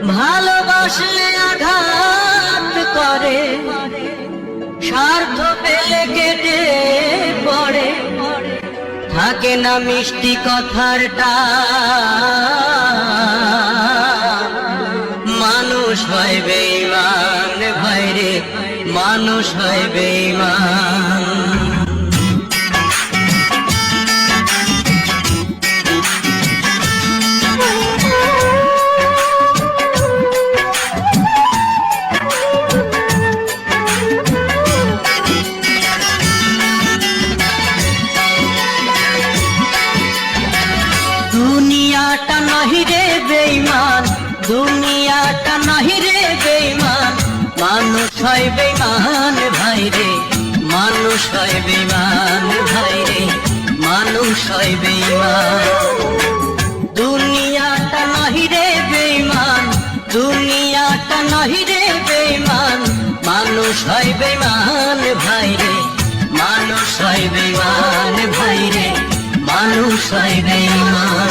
ভালোবাসলে আঘাত করে, স্বার্থ পেলে কেটে পড়ে, থাকে না মিষ্টি কথার টান। মানুষ হয় বেঈমান ভাইরে, মানুষ হয় বেঈমান। দুনিয়াটা নাহি রে বেঈমান, দুনিয়াটা নাহি রে বেঈমান, মানুষ হয় বেঈমান ভাইরে, মানুষ হয় বেঈমান ভাইরে, মানুষ হয় বেঈমান। দুনিয়াটা নাহি রে বেঈমান, দুনিয়াটা নাহি রে বেঈমান, মানুষ হয় বেঈমান ভাইরে, মানুষ হয় বেঈমান ভাইরে, মানুষ হয় বেঈমান।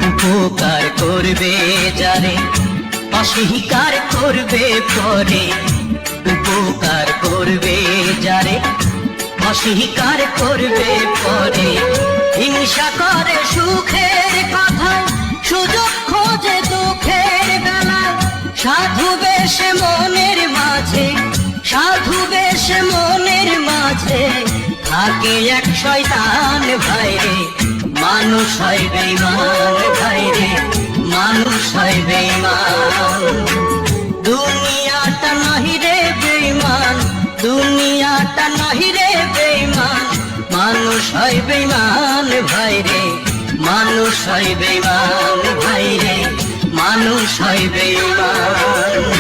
উপকার করবে যারে, অস্বীকার করবে পরে, উপকার করবে যারে, অস্বীকার করবে পরে, হিংসা করে সুখের কথায়, সুযোগ খোঁজে দুঃখের বেলায়, সাধু বেশে মনের মাঝে, সাধু বেশে মনের মাঝে, থাকে এক শয়তান ভাইরে, মানুষ হয় বেঈমান ভাইরে, মানুষ হয় বেঈমান। দুনিয়াটা নাহি রে বেঈমান, দুনিয়াটা নাহি রে বেঈমান, মানুষ হয় বেঈমান ভাইরে, মানুষ হয় বেঈমান ভাইরে, মানুষ হয় বেঈমান।